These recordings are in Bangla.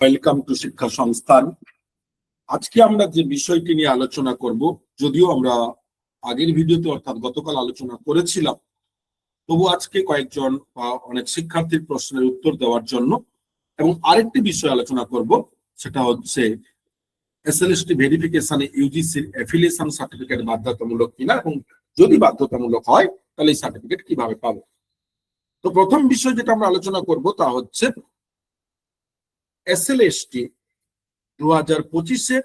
ওয়েলকাম টু শিক্ষা সংস্থান। আজকে আমরা যে বিষয়টি নিয়ে আলোচনা করব, যদিও আমরা আগের ভিডিওতে অর্থাৎ গতকাল আলোচনা করেছিলাম, তবু আজকে কয়েকজন অনেক শিক্ষার্থীর প্রশ্নের উত্তর দেওয়ার জন্য এবং আরেকটি বিষয় আলোচনা করব, সেটা হচ্ছে এসএলএসটি ভেরিফিকেশনে ইউজিসির অ্যাফিলিয়েশন সার্টিফিকেট বাধ্যতামূলক কিনা এবং যদি বাধ্যতামূলক হয় তাহলে এই সার্টিফিকেট কিভাবে পাবো। তো প্রথম বিষয় যেটা আমরা আলোচনা করব তা হচ্ছে এসএলএসটি 2025-এ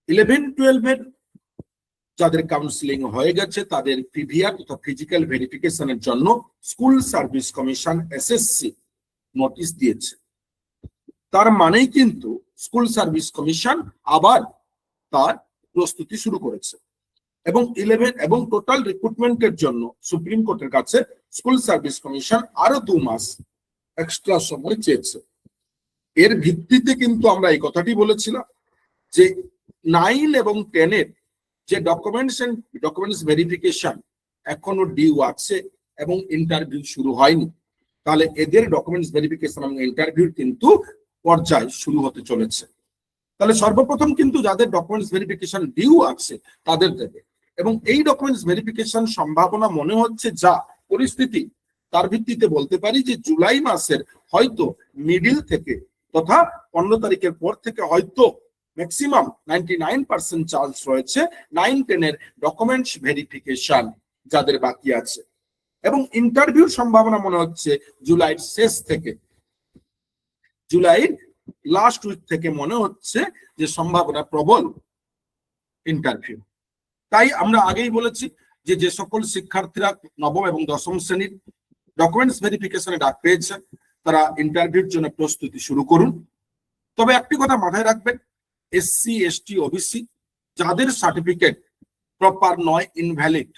11-12 যাদের কাউন্সিলিং হয়ে গেছে তাদের পিভিআর তথা ফিজিক্যাল ভেরিফিকেশনের জন্য school service commission SSC notice দিয়েছে। তার মানেই কিন্তু স্কুল সার্ভিস কমিশন আবার তার প্রস্তুতি শুরু করেছে এবং টোটাল রিক্রুটমেন্টের জন্য সুপ্রিম কোর্টের কাছে স্কুল সার্ভিস কমিশন আরো 2 মাস এক্সট্রা সময় চেয়েছে। এর ভিত্তিতে কিন্তু আমরা এই কথাটি বলেছিলাম যে 9 এবং 10-এর যে ডকুমেন্টস ভেরিফিকেশন এখনো ডিউ আছে এবং ইন্টারভিউ শুরু হয়নি, তাহলে এদের ডকুমেন্টস ভেরিফিকেশন এবং ইন্টারভিউ কিন্তু পর্যায় শুরু হতে চলেছে। তাহলে সর্বপ্রথম কিন্তু যাদের ডকুমেন্টস ভেরিফিকেশন ডিউ আছে তাদের দেবে, এবং এই ডকুমেন্টস ভেরিফিকেশন সম্ভাবনা মনে হচ্ছে যা পরিস্থিতি তার ভিত্তিতে বলতে পারি যে জুলাই মাসের হয়তো মিডিল থেকে তথা 15 তারিখের পর থেকে হয়তো ম্যাক্সিমাম 99% চান্স রয়েছে 9-10-এর ডকুমেন্টস ভেরিফিকেশন যাদের বাকি আছে, এবং ইন্টারভিউর সম্ভাবনা মনে হচ্ছে জুলাইয়ের শেষ থেকে, জুলাইয়ের লাস্ট উইক থেকে মনে হচ্ছে যে সম্ভাবনা প্রবল ইন্টারভিউ। তাই আমরা আগেই বলেছি যে সকল শিক্ষার্থীরা নবম এবং দশম শ্রেণীর ডকুমেন্টস ভেরিফিকেশনে ডাক পেয়েছে তারা ইন্টারভিউর জন্য প্রস্তুতি শুরু করুন। তবে একটি কথা মাথায় রাখবেন, এসসি এসটি ওবিসি যাদের সার্টিফিকেট প্রপার নয়, ইনভ্যালিড,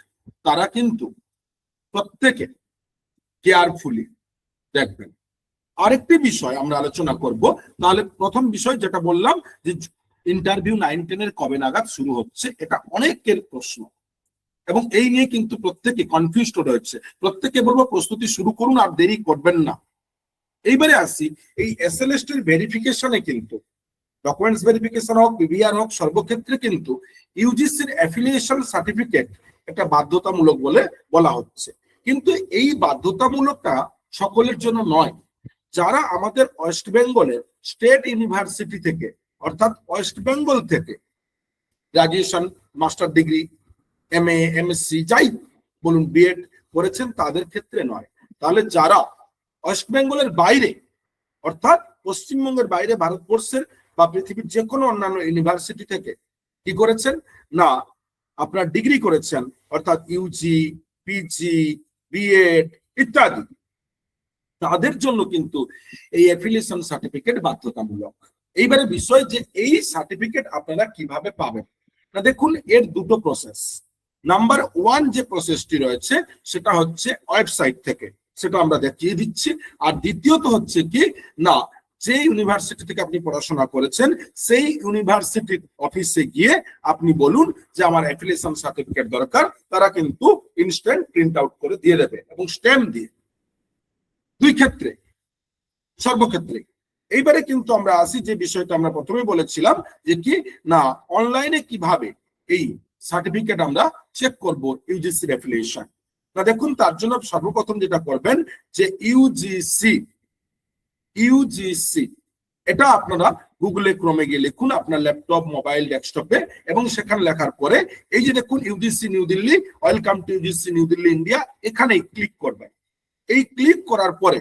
তারা কিন্তু প্রত্যেকে কেয়ারফুলি দেখবেন। আরেকটি বিষয় আমরা আলোচনা করব, তাহলে প্রথম বিষয় যেটা বললাম যে ইন্টারভিউ 9-10-এর কবে নাগাদ শুরু হচ্ছে, এটা অনেকের প্রশ্ন এবং এই নিয়ে কিন্তু প্রত্যেকে কনফিউজড রয়েছে। প্রত্যেকে বলবো প্রস্তুতি শুরু করুন আর দেরি করবেন না। এইবারে আসি এই এসএলএসটির ভেরিফিকেশনে কিন্তু ডকুমেন্টস ভেরিফিকেশন হোক, পিভিআর হোক, সর্বক্ষেত্রে কিন্তু ইউজিসির অ্যাফিলিয়েশন সার্টিফিকেট একটা বাধ্যতামূলক বলে বলা হচ্ছে, কিন্তু এই বাধ্যতামূলকটা সকলের জন্য নয়। যারা আমাদের ওয়েস্ট বেঙ্গলের স্টেট ইউনিভার্সিটি থেকে অর্থাৎ ওয়েস্ট বেঙ্গল থেকে graduation, master degree, MA, MSc যাই বলুন, বিএড করেছেন তাদের ক্ষেত্রে নয়। তাহলে যারা ওয়েস্ট বেঙ্গলের বাইরে অর্থাৎ পশ্চিমবঙ্গের বাইরে ভারতবর্ষের বা পৃথিবীর যে কোনো অন্যান্য ইউনিভার্সিটি থেকে কি করেছেন না আপনার ডিগ্রি করেছেন অর্থাৎ ইউজি, পিজি, বিএড ইত্যাদি, তাদের জন্য কিন্তু এই অ্যাফিলিয়েশন সার্টিফিকেট বাধ্যতামূলক। এইবারে বিষয় যে এই সার্টিফিকেট আপনারা কিভাবে পাবেন, না দেখুন এর দুটো প্রসেস। নাম্বার 1 যে প্রসেসটি রয়েছে সেটা হচ্ছে ওয়েবসাইট থেকে, সেটা আমরা দেখিয়ে দিচ্ছি। আর দ্বিতীয়ত হচ্ছে কি না যে ইউনিভার্সিটি থেকে আপনি পড়াশোনা করেছেন সেই ইউনিভার্সিটির অফিসে গিয়ে আপনি বলুন যে আমার অ্যাফিলিয়েশন সার্টিফিকেট দরকার, তারা কিন্তু ইনস্ট্যান্ট প্রিন্ট আউট করে দিয়ে দেবে এবং স্ট্যাম্প দিয়ে, দুই ক্ষেত্রে সর্বক্ষেত্রে। এইবারে কিন্তু আমরা আসি যে বিষয়টা আমরা প্রথমে বলেছিলাম যে কি না অনলাইনে কিভাবে এই সার্টিফিকেট আমরা চেক করব ইউজিসির অ্যাফিলিয়েশন। না দেখুন তার জন্য সর্বপ্রথম যেটা করবেন যে ইউজিসি এটা আপনারা গুগলে ক্রমে গিয়ে লিখুন আপনার ল্যাপটপ, মোবাইল, ডেস্কটপে, এবং সেখানে লেখার পরে এই যে দেখুন UGC new Delhi, welcome to UGC new Delhi India, এখানে ক্লিক করবেন। এই ক্লিক করার পরে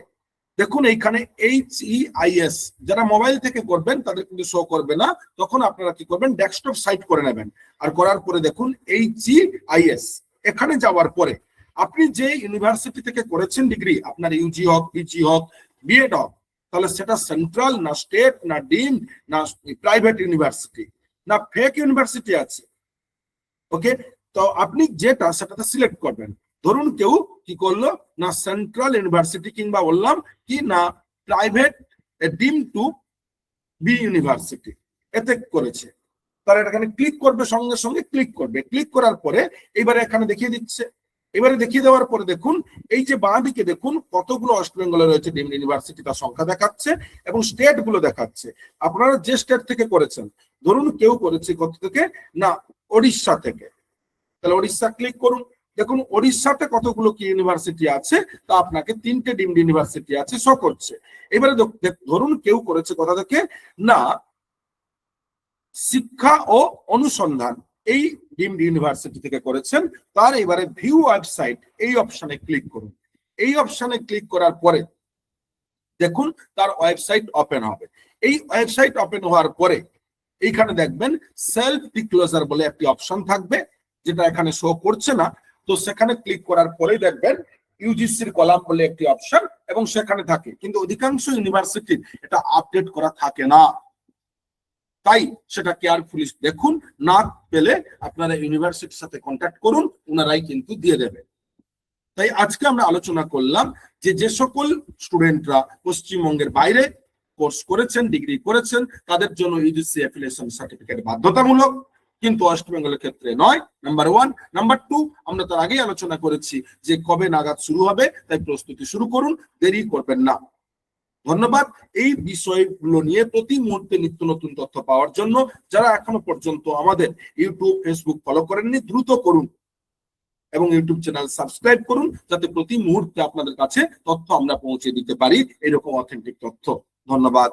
দেখুন এইখানে HEIS, যারা মোবাইল থেকে করবেন তাদের কিন্তু শো করবে না, তখন আপনারা কি করবেন ডেস্কটপ সাইট করে নেবেন। আর করার পরে দেখুন HEIS, এখানে যাওয়ার পরে আপনি যে ইউনিভার্সিটি থেকে করেছেন ডিগ্রি, আপনার ইউজি হোক, পিজি হোক, বিএড হোক, তাহলে সেটা সেন্ট্রাল না স্টেট না ডিমড না প্রাইভেট ইউনিভার্সিটি না ফেক ইউনিভার্সিটি আছে, ওকে, তো আপনি যেটা সেটাতে সিলেক্ট করবেন। ধরুন কেউ কি করলো না সেন্ট্রাল ইউনিভার্সিটি কিংবা বললাম কি না প্রাইভেট ডিম টু বি ইউনিভার্সিটি এতে করেছে, তারা এখানে ক্লিক করবে, সঙ্গে সঙ্গে ক্লিক করবে। ক্লিক করার পরে এবারে এখানে দেখিয়ে দিচ্ছে এবারে দেখিয়ে দেওয়ার পরে দেখুন এই যে বাঁ দিকে দেখুন কতগুলো ওয়েস্ট বেঙ্গলে রয়েছে ডিমড ইউনিভার্সিটি তার সংখ্যা দেখাচ্ছে এবং স্টেট গুলো দেখাচ্ছে। আপনারা যে স্টেট থেকে করেছেন, ধরুন কেউ করেছে কত থেকে না ওড়িশা থেকে, তাহলে ওড়িশা ক্লিক করুন। দেখুন ওড়িশাতে কতগুলো কি ইউনিভার্সিটি আছে, তা আপনাকে 3টে ডিমড ইউনিভার্সিটি আছে শো করছে। এবারে ধরুন কেউ করেছে কোথা থেকে না শিক্ষা ও অনুসন্ধান, এই ডিমড ইউনিভার্সিটি থেকে করেছেন, তার এবারে ভিউ ওয়েবসাইট এই অপশনে ক্লিক করুন। এই অপশনে ক্লিক করার পরে দেখুন তার ওয়েবসাইট ওপেন হবে। এই ওয়েবসাইট ওপেন হওয়ার পরে এইখানে দেখবেন সেলফ ডিসক্লোজার বলে একটি অপশন থাকবে, যেটা এখানে শো করছে না। তো সেখানে ক্লিক করার পরেই দেখবেন ইউজিসির কলাম বলে একটি অপশন এবং সেখানে থাকে, কিন্তু অধিকাংশ ইউনিভার্সিটির এটা আপডেট করা থাকে না, তাই সেটা কেয়ারফুলি দেখুন। না পেলে আপনারা ইউনিভার্সিটির সাথে কন্ট্যাক্ট করুন, ওনারাই কিন্তু দিয়ে দেবে। তাই আজকে আমরা আলোচনা করলাম যে সকল স্টুডেন্টরা পশ্চিমবঙ্গের বাইরে কোর্স করেছেন, ডিগ্রি করেছেন, তাদের জন্য ইউজিসি অ্যাফিলিয়েশন সার্টিফিকেট বাধ্যতামূলক, কিন্তু ওয়েস্ট বেঙ্গলের ক্ষেত্রে নয়। নাম্বার 1। নাম্বার 2, আমরা তার আগেই আলোচনা করেছি যে কবে নাগাদ শুরু হবে, তাই প্রস্তুতি শুরু করুন, দেরি করবেন না। ধন্যবাদ। এই বিষয়গুলো নিয়ে প্রতি মুহূর্তে নিত্য নতুন তথ্য পাওয়ার জন্য যারা এখনো পর্যন্ত আমাদের ইউটিউব ফেসবুক ফলো করেননি, দ্রুত করুন এবং ইউটিউব চ্যানেল সাবস্ক্রাইব করুন, যাতে প্রতি মুহূর্তে আপনাদের কাছে তথ্য আমরা পৌঁছে দিতে পারি, এরকম অথেন্টিক তথ্য। ধন্যবাদ।